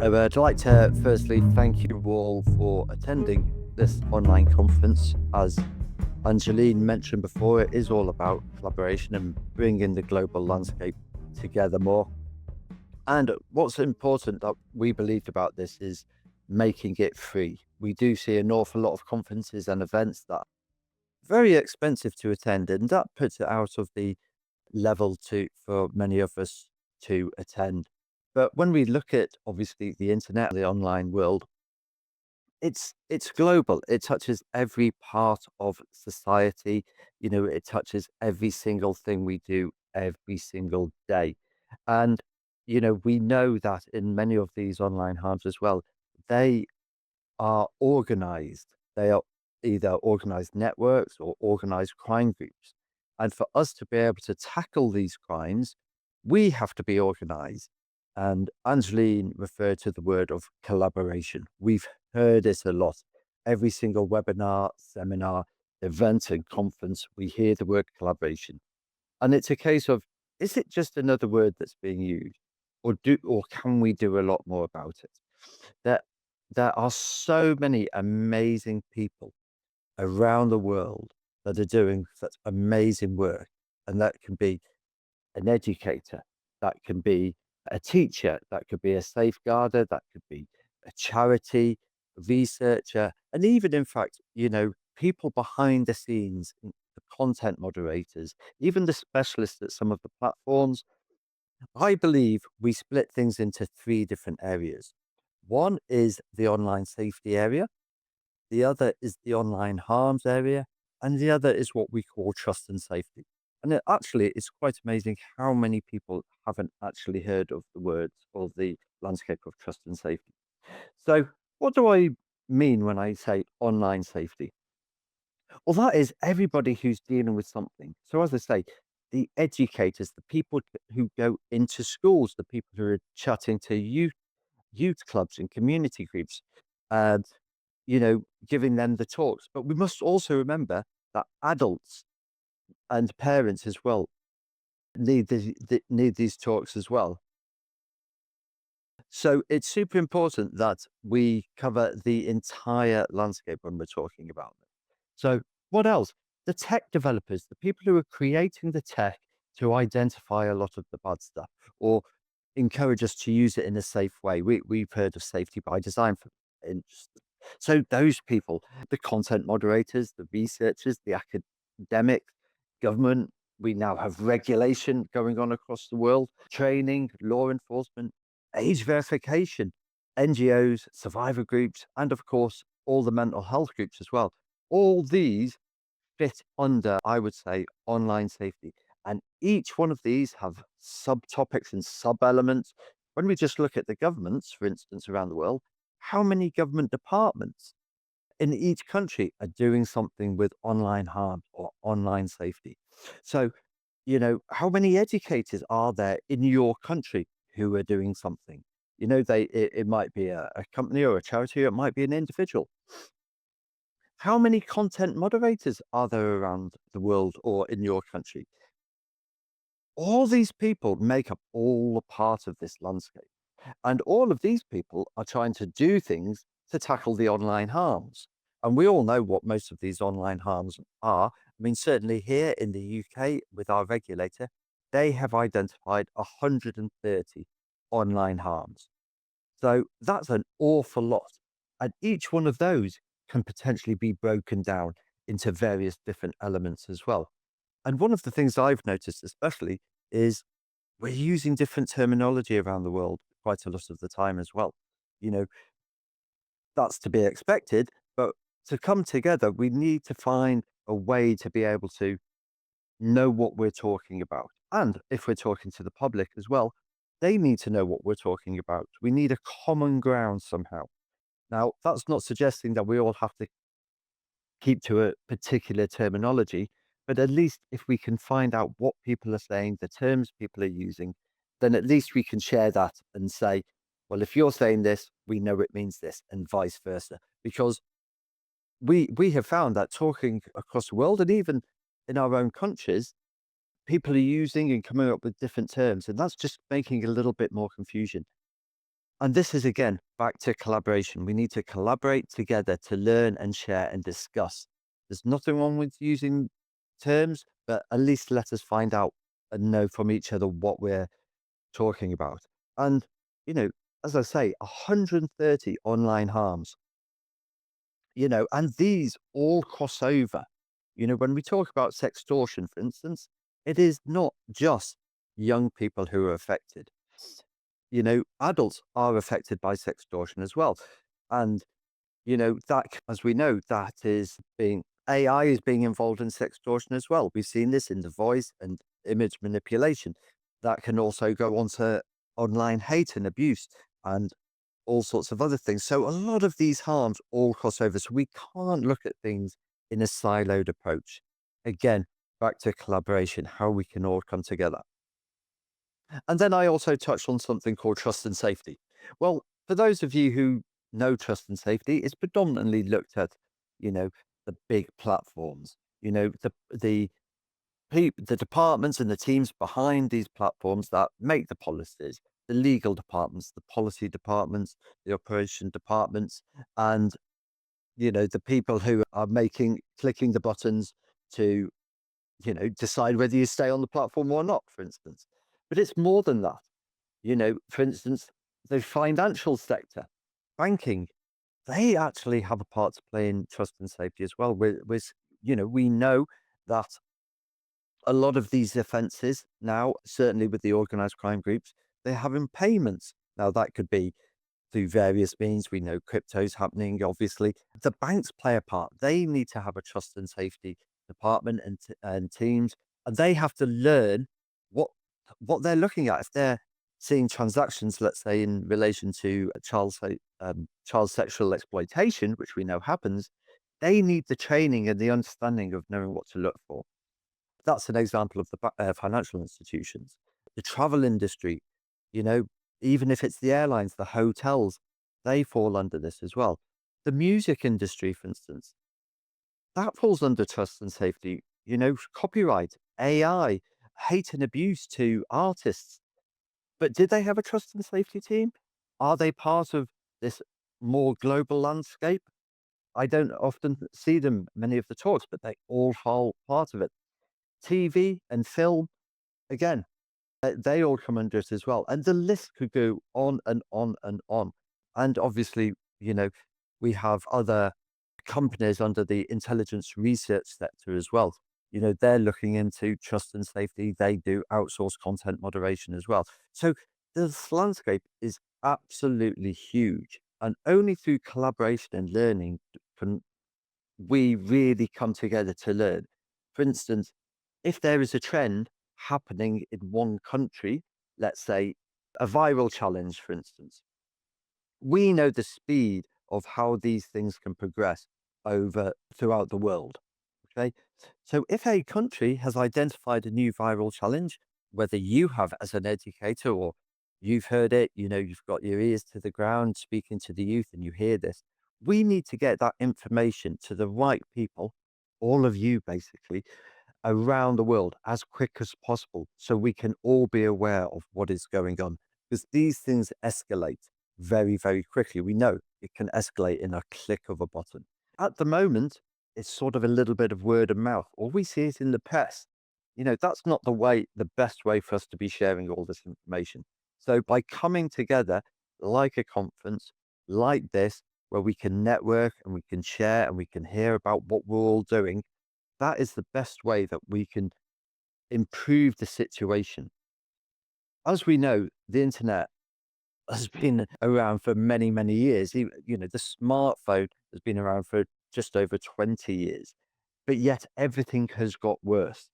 I'd like to firstly thank you all for attending this online conference. As Angeline mentioned before, it is all about collaboration and bringing the global landscape together more. And what's important that we believed about this is making it free. We do see an awful lot of conferences and events that are very expensive to attend, and that puts it out of the level to for many of us to attend. But when we look at obviously the internet, the online world, it's global. It touches every part of society. It touches every single thing we do every single day. And we know that in many of these online harms as well, they are organized. They are either organized networks or organized crime groups. And for us to be able to tackle these crimes, we have to be organized. And Angeline referred to the word of collaboration. We've heard it a lot. Every single webinar, seminar, event, and conference, we hear the word collaboration. And it's a case of, is it just another word that's being used? Or can we do a lot more about it? There there are so many amazing people around the world that are doing such amazing work, and that can be an educator, that can be a teacher, that could be a safeguarder, that could be a charity, a researcher, and even in fact, people behind the scenes, the content moderators, even the specialists at some of the platforms. I believe we split things into three different areas. One is the online safety area, the other is the online harms area, and the other is what we call trust and safety. And it actually it's quite amazing how many people haven't actually heard of the words or the landscape of trust and safety. So, what do I mean when I say online safety? Well, that is everybody who's dealing with something. So, as I say, the educators, the people who go into schools, the people who are chatting to youth clubs and community groups, and giving them the talks. But we must also remember that adults and parents as well need these talks as well. So it's super important that we cover the entire landscape when we're talking about it. So what else? The tech developers, the people who are creating the tech to identify a lot of the bad stuff or encourage us to use it in a safe way. We've heard of safety by design for instance. So those people, the content moderators, the researchers, the academics, government, we now have regulation going on across the world, training, law enforcement, age verification, NGOs, survivor groups, and of course, all the mental health groups as well. All these fit under, I would say, online safety. And each one of these have subtopics and sub-elements. When we just look at the governments, for instance, around the world, how many government departments in each country are doing something with online harm or online safety? So, how many educators are there in your country who are doing something? It might be a company or a charity, or it might be an individual. How many content moderators are there around the world or in your country? All these people make up all a part of this landscape. And all of these people are trying to do things to tackle the online harms. And we all know what most of these online harms are. I mean, certainly here in the UK with our regulator, they have identified 130 online harms. So that's an awful lot. And each one of those can potentially be broken down into various different elements as well. And one of the things I've noticed, especially, is we're using different terminology around the world quite a lot of the time as well. You know, that's to be expected, but to come together, we need to find a way to be able to know what we're talking about. And if we're talking to the public as well, they need to know what we're talking about. We need a common ground somehow. Now, that's not suggesting that we all have to keep to a particular terminology, but at least if we can find out what people are saying, the terms people are using, then at least we can share that and say, well, if you're saying this, we know it means this, and vice versa. Because we have found that talking across the world and even in our own countries, people are using and coming up with different terms, and that's just making a little bit more confusion. And this is again back to collaboration. We need to collaborate together to learn and share and discuss. There's nothing wrong with using terms, but at least let us find out and know from each other what we're talking about. And, you know, as I say, 130 online harms, and these all cross over. When we talk about sextortion, for instance, it is not just young people who are affected. Adults are affected by sextortion as well. And, as we know, AI is being involved in sextortion as well. We've seen this in the voice and image manipulation that can also go on to online hate and abuse and all sorts of other things. So a lot of these harms all cross over. So we can't look at things in a siloed approach. Again, back to collaboration, how we can all come together. And then I also touched on something called trust and safety. Well, for those of you who know trust and safety, it's predominantly looked at, you know, the big platforms, the departments and the teams behind these platforms that make the policies, the legal departments, the policy departments, the operation departments, and the people who are clicking the buttons to decide whether you stay on the platform or not, for instance. But it's more than that. For instance, the financial sector, banking, they actually have a part to play in trust and safety as well. We know that a lot of these offences now, certainly with the organised crime groups, they're having payments. Now, that could be through various means. We know crypto's happening, obviously. The banks play a part. They need to have a trust and safety department and teams, and they have to learn what they're looking at. If they're seeing transactions, let's say in relation to child sexual exploitation, which we know happens, they need the training and the understanding of knowing what to look for. That's an example of the financial institutions. The travel industry, you know, even if it's the airlines, the hotels, they fall under this as well. The music industry, for instance, that falls under trust and safety. Copyright, AI, hate and abuse to artists. But did they have a trust and safety team? Are they part of this more global landscape? I don't often see them many of the talks, but they all fall part of it. TV and film, again, they all come under it as well. And the list could go on and on and on. And obviously, we have other companies under the intelligence research sector as well. They're looking into trust and safety. They do outsource content moderation as well. So this landscape is absolutely huge. And only through collaboration and learning can we really come together to learn. For instance, if there is a trend happening in one country, let's say a viral challenge, for instance, we know the speed of how these things can progress over throughout the world. Okay. So if a country has identified a new viral challenge, whether you have as an educator or you've heard it, you've got your ears to the ground speaking to the youth and you hear this, we need to get that information to the right people, all of you basically, around the world as quick as possible so we can all be aware of what is going on. Because these things escalate very, very quickly. We know it can escalate in a click of a button. At the moment, it's sort of a little bit of word of mouth, or we see it in the press. That's not the best way for us to be sharing all this information. So by coming together like a conference, like this, where we can network and we can share and we can hear about what we're all doing, that is the best way that we can improve the situation. As we know, the internet has been around for many, many years. The smartphone has been around for just over 20 years, but yet everything has got worse.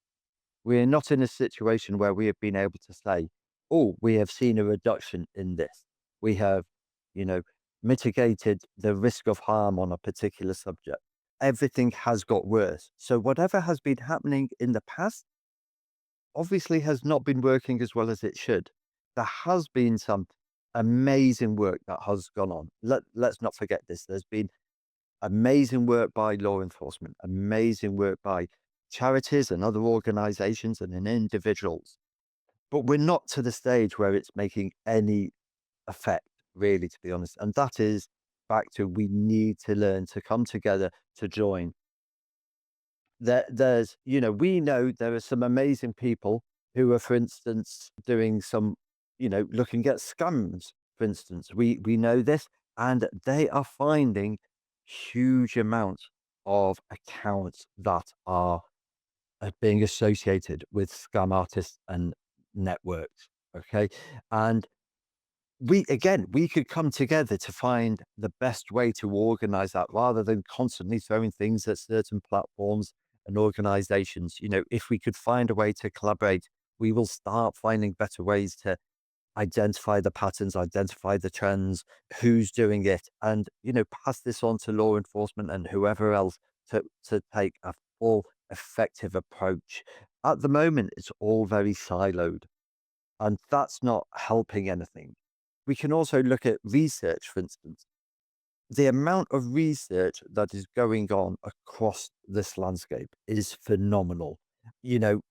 We're not in a situation where we have been able to say, oh, we have seen a reduction in this. We have, you know, mitigated the risk of harm on a particular subject. Everything has got worse. So whatever has been happening in the past obviously has not been working as well as it should. There has been some amazing work that has gone on. Let's not forget this. There's been amazing work by law enforcement, amazing work by charities and other organizations and in individuals. But we're not to the stage where it's making any effect. really, to be honest. And that is back to we need to learn to come together to join. We know there are some amazing people who are, for instance, doing some, looking at scams, for instance. We know this, and they are finding huge amounts of accounts that are being associated with scam artists and networks. Okay. And we could come together to find the best way to organize that rather than constantly throwing things at certain platforms and organizations. If we could find a way to collaborate, we will start finding better ways to identify the patterns, identify the trends, who's doing it, and pass this on to law enforcement and whoever else to take a full effective approach. At the moment, it's all very siloed, and that's not helping anything. We can also look at research, for instance. The amount of research that is going on across this landscape is phenomenal. You know,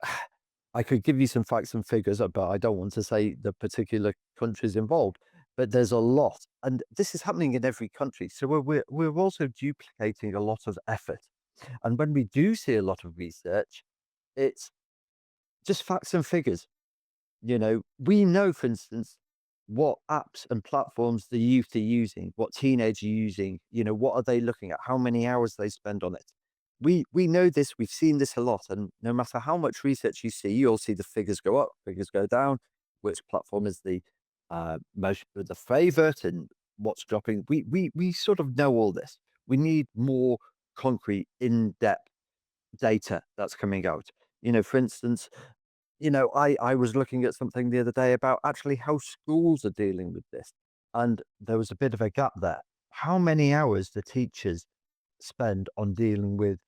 I could give you some facts and figures, but I don't want to say the particular countries involved. But there's a lot, and this is happening in every country. So we're also duplicating a lot of effort. And when we do see a lot of research, it's just facts and figures. We know, for instance, what apps and platforms the youth are using, what teenagers are using, what are they looking at, how many hours they spend on it. We know this, we've seen this a lot, and no matter how much research you see, you'll see the figures go up, figures go down, which platform is the favorite and what's dropping. We sort of know all this. We need more concrete, in-depth data that's coming out. For instance, I was looking at something the other day about actually how schools are dealing with this, and there was a bit of a gap there. How many hours do teachers spend on dealing with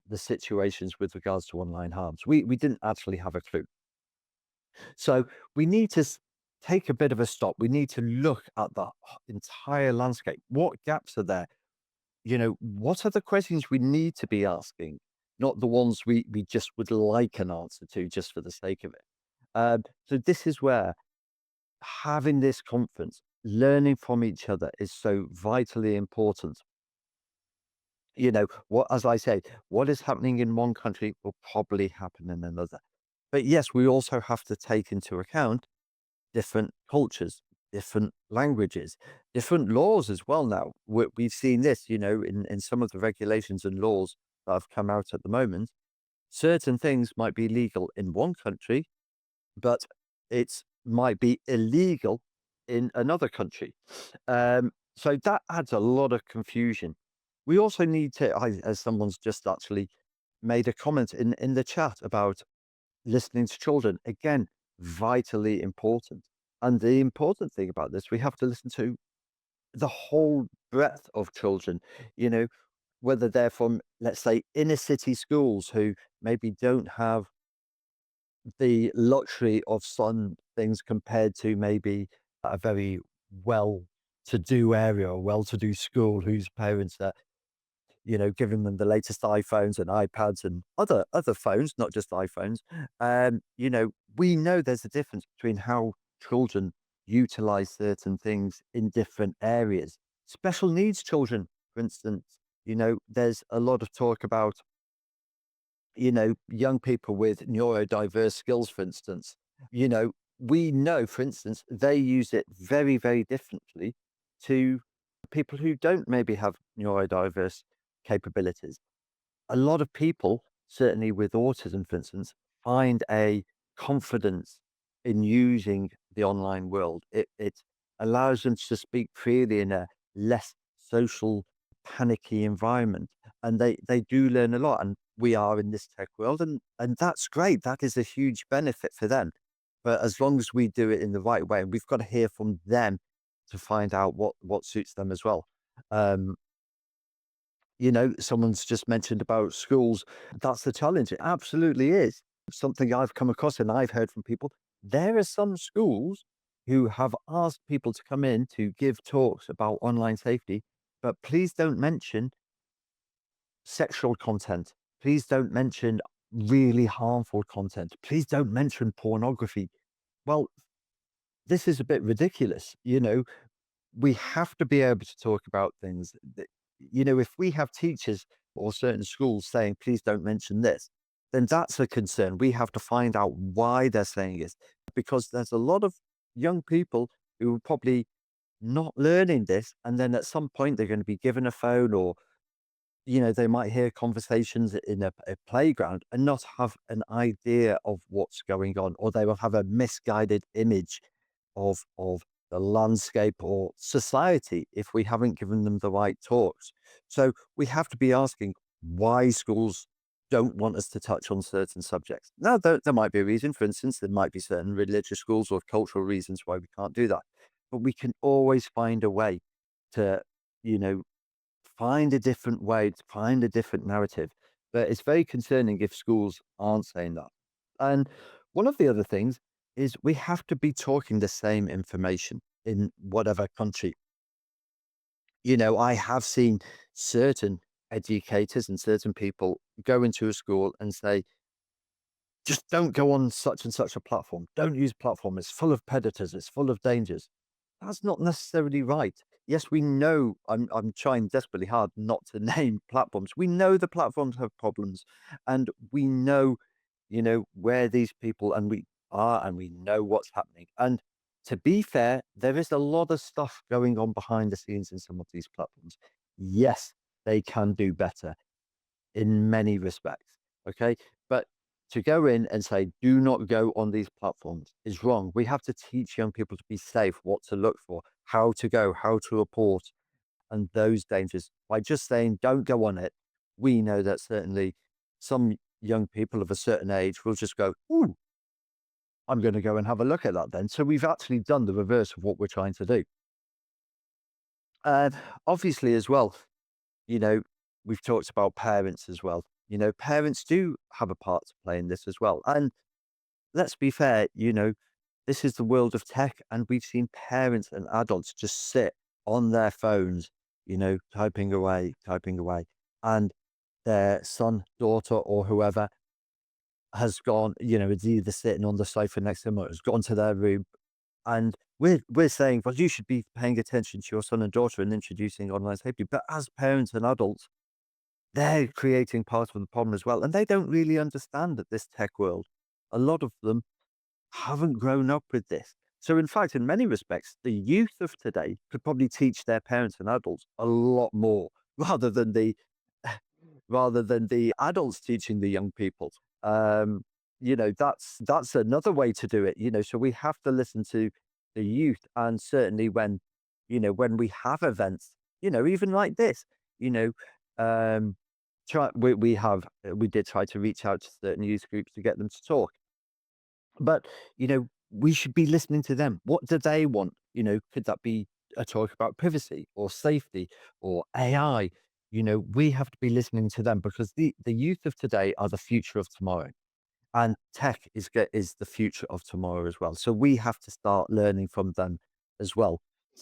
the situations with regards to online harms? We didn't actually have a clue. So we need to take a bit of a stop. We need to look at the entire landscape. What gaps are there? What are the questions we need to be asking, not the ones we just would like an answer to just for the sake of it. So this is where having this conference, learning from each other is so vitally important. As I say, what is happening in one country will probably happen in another. But yes, we also have to take into account different cultures, different languages, different laws as well now. We've seen this, in some of the regulations and laws that have come out at the moment. Certain things might be legal in one country, but it might be illegal in another country. So that adds a lot of confusion. We also need to, as someone's just actually made a comment in the chat about listening to children. Again, vitally important. And the important thing about this, we have to listen to the whole breadth of children, you know, whether they're from, let's say, inner city schools who maybe don't have the luxury of some things compared to maybe a very well to do area or well to do school whose parents are giving them the latest iPhones and iPads and other phones, not just iPhones. We know there's a difference between how children utilize certain things in different areas. Special needs children, for instance, there's a lot of talk about, young people with neurodiverse skills, for instance. You know, we know, for instance, they use it very, very differently to people who don't maybe have neurodiverse capabilities. A lot of people, certainly with autism, for instance, find a confidence in using the online world. It allows them to speak freely in a less social, panicky environment, and they do learn a lot. And we are in this tech world, and that's great. That is a huge benefit for them. But as long as we do it in the right way, and we've got to hear from them to find out what suits them as well. Um, Someone's just mentioned about schools. That's the challenge. It absolutely is. Something I've come across and I've heard from people. There are some schools who have asked people to come in to give talks about online safety, but please don't mention sexual content. Please don't mention really harmful content. Please don't mention pornography. Well, this is a bit ridiculous. we have to be able to talk about things that, if we have teachers or certain schools saying, please don't mention this, then that's a concern. We have to find out why they're saying it, because there's a lot of young people who are probably not learning this. And then at some point, they're going to be given a phone, or they might hear conversations in a playground and not have an idea of what's going on, or they will have a misguided image of the landscape or society if we haven't given them the right talks. So we have to be asking why schools don't want us to touch on certain subjects. Now, there might be a reason. For instance, there might be certain religious schools or cultural reasons why we can't do that. But we can always find a way to, you know, find a different way, to find a different narrative. But it's very concerning if schools aren't saying that. And one of the other things is we have to be talking the same information in whatever country. I have seen certain educators and certain people go into a school and say, just don't go on such and such a platform. Don't use platform. It's full of predators. It's full of dangers. That's not necessarily right. Yes, we know. I'm trying desperately hard not to name platforms. We know the platforms have problems, and we know, where these people and we are, and we know what's happening. And to be fair, there is a lot of stuff going on behind the scenes in some of these platforms. Yes, they can do better in many respects. Okay. But to go in and say, do not go on these platforms is wrong. We have to teach young people to be safe, what to look for, how to go, how to report, and those dangers. By just saying, don't go on it, we know that certainly some young people of a certain age will just go, ooh, I'm going to go and have a look at that then. So we've actually done the reverse of what we're trying to do. And obviously, as well, you know, we've talked about parents as well. Parents do have a part to play in this as well. And let's be fair, this is the world of tech, and we've seen parents and adults just sit on their phones, typing away. And their son, daughter, or whoever has gone, is either sitting on the sofa next to them or has gone to their room. And we're saying, well, you should be paying attention to your son and daughter and introducing online safety. But as parents and adults, they're creating part of the problem as well, and they don't really understand that this tech world. A lot of them haven't grown up with this. So, in fact, in many respects, the youth of today could probably teach their parents and adults a lot more rather than the adults teaching the young people. Um, that's another way to do it. So we have to listen to the youth, and certainly when we have events, even like this, you know, um, we did try to reach out to certain youth groups to get them to talk, but we should be listening to them. What do they want? Could that be a talk about privacy or safety or AI? We have to be listening to them, because the youth of today are the future of tomorrow, and tech is the future of tomorrow as well. So we have to start learning from them as well.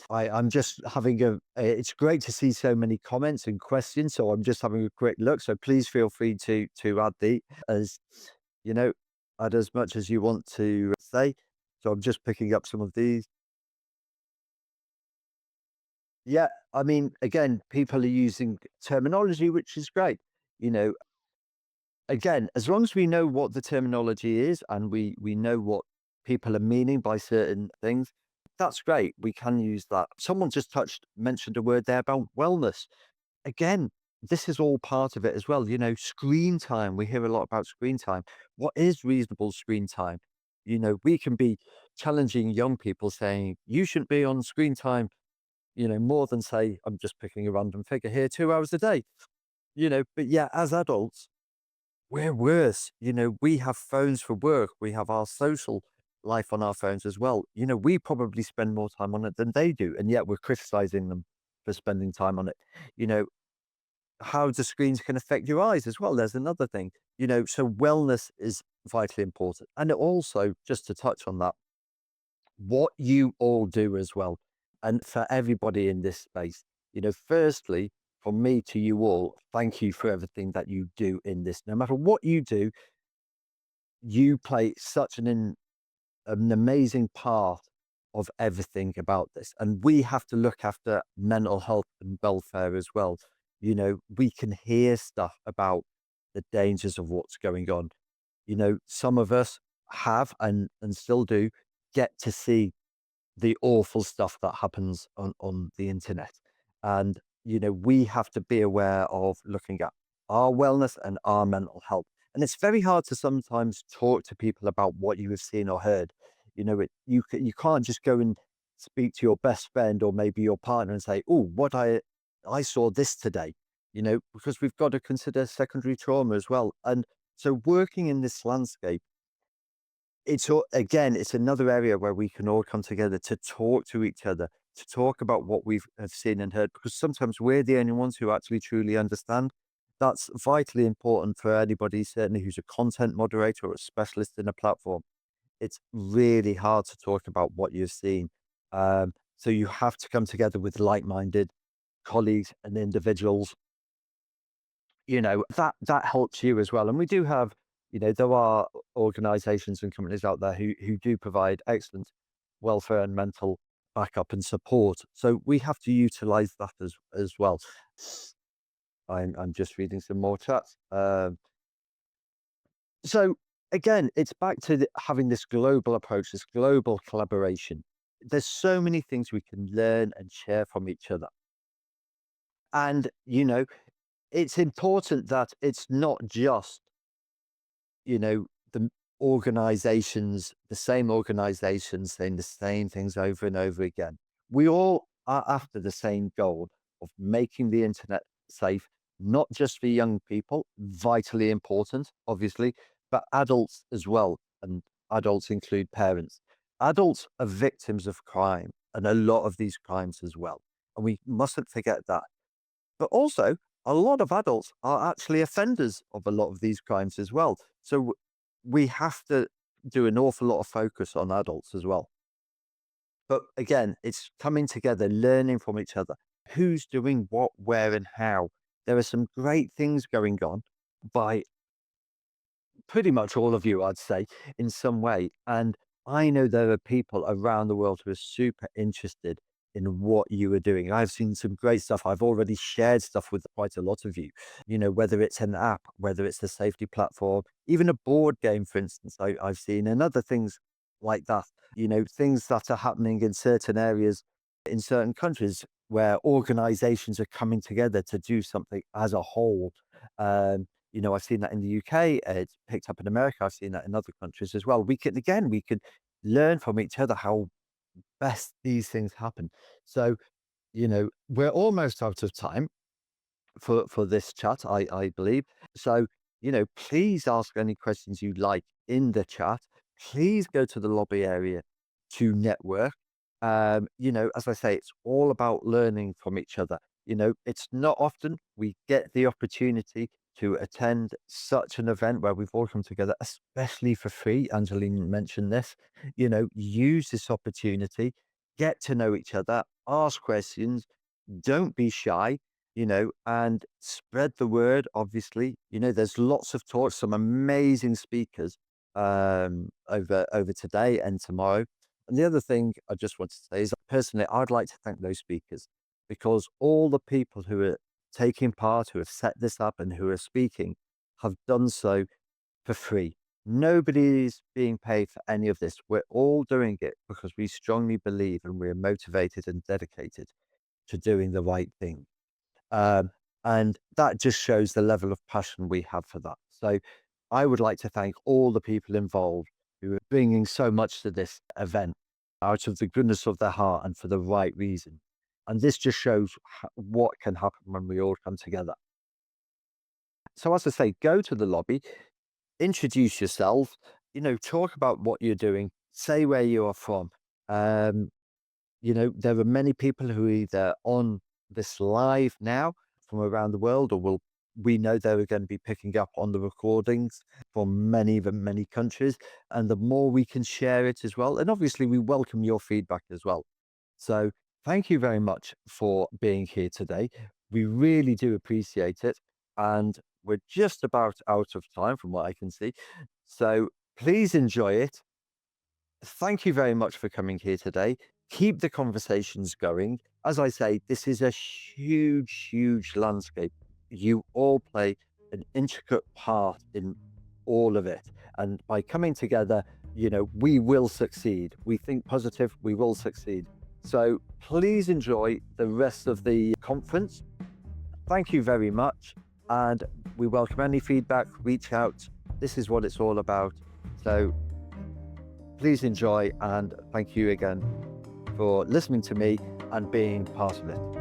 I'm just having it's great to see so many comments and questions. So I'm just having a quick look. So please feel free to add as you know, add as much as you want to say. So I'm just picking up some of these. Yeah, I mean, again, people are using terminology, which is great. You know, again, as long as we know what the terminology is, and we know what people are meaning by certain things, that's great. We can use that. Someone just mentioned a word there about wellness. Again, this is all part of it as well. Screen time. We hear a lot about screen time. What is reasonable screen time? We can be challenging young people, saying you shouldn't be on screen time, more than, say, I'm just picking a random figure here, 2 hours a day. But yeah, as adults, we're worse. We have phones for work. We have our social life on our phones as well. We probably spend more time on it than they do, and yet we're criticizing them for spending time on it. You know, how the screens can affect your eyes as well. There's another thing. So wellness is vitally important. And also, just to touch on that, what you all do as well. And for everybody in this space, firstly, from me to you all, thank you for everything that you do in this. No matter what you do, you play such an amazing part of everything about this. And we have to look after mental health and welfare as well. We can hear stuff about the dangers of what's going on. Some of us have and still do get to see the awful stuff that happens on the internet. And, we have to be aware of looking at our wellness and our mental health. And it's very hard to sometimes talk to people about what you have seen or heard. You can't just go and speak to your best friend or maybe your partner and say, "Oh, I saw this today," because we've got to consider secondary trauma as well. And so working in this landscape, it's another area where we can all come together to talk to each other, to talk about what we've have seen and heard, because sometimes we're the only ones who actually truly understand. That's vitally important for anybody, certainly who's a content moderator or a specialist in a platform. It's really hard to talk about what you've seen. So you have to come together with like-minded colleagues and individuals, that helps you as well. And we do have, there are organizations and companies out there who do provide excellent welfare and mental backup and support. So we have to utilize that as well. I'm just reading some more chats. So again, it's back to having this global approach, this global collaboration. There's so many things we can learn and share from each other. And, it's important that it's not just the the same organizations saying the same things over and over again. We all are after the same goal of making the internet safe, not just for young people, vitally important, obviously, but adults as well. And adults include parents. Adults are victims of crime and a lot of these crimes as well. And we mustn't forget that. But also, a lot of adults are actually offenders of a lot of these crimes as well. So we have to do an awful lot of focus on adults as well. But again, it's coming together, learning from each other. Who's doing what, where, and how? There are some great things going on by pretty much all of you, I'd say, in some way. And I know there are people around the world who are super interested in what you are doing. I've seen some great stuff. I've already shared stuff with quite a lot of you, whether it's an app, whether it's a safety platform, even a board game, for instance, I've seen, and other things like that, things that are happening in certain areas, in certain countries where organizations are coming together to do something as a whole. I've seen that in the UK, it's picked up in America, I've seen that in other countries as well. We could learn from each other how best these things happen. So, we're almost out of time for this chat, I believe. So, please ask any questions you like in the chat. Please go to the lobby area to network. As I say, it's all about learning from each other. It's not often we get the opportunity to attend such an event where we've all come together, especially for free. Angeline mentioned this. Use this opportunity, get to know each other, ask questions, don't be shy, and spread the word. Obviously, there's lots of talks, some amazing speakers over today and tomorrow. And the other thing I just want to say is personally, I'd like to thank those speakers because all the people who are taking part, who have set this up and who are speaking have done so for free. Nobody's being paid for any of this. We're all doing it because we strongly believe and we're motivated and dedicated to doing the right thing. Um, and that just shows the level of passion we have for that. So I would like to thank all the people involved who are bringing so much to this event out of the goodness of their heart and for the right reason. And this just shows what can happen when we all come together. So, as I say, go to the lobby, introduce yourself, talk about what you're doing, say where you are from. Um, there are many people who are either on this live now from around the world, or we know they're going to be picking up on the recordings from many countries. And the more we can share it as well. And obviously, we welcome your feedback as well. So, thank you very much for being here today. We really do appreciate it. And we're just about out of time from what I can see. So, please enjoy it. Thank you very much for coming here today. Keep the conversations going. As I say, this is a huge, huge landscape. You all play an intricate part in all of it. And by coming together, we will succeed. We think positive, we will succeed. So please enjoy the rest of the conference. Thank you very much. And we welcome any feedback, reach out. This is what it's all about. So please enjoy, and thank you again for listening to me and being part of it.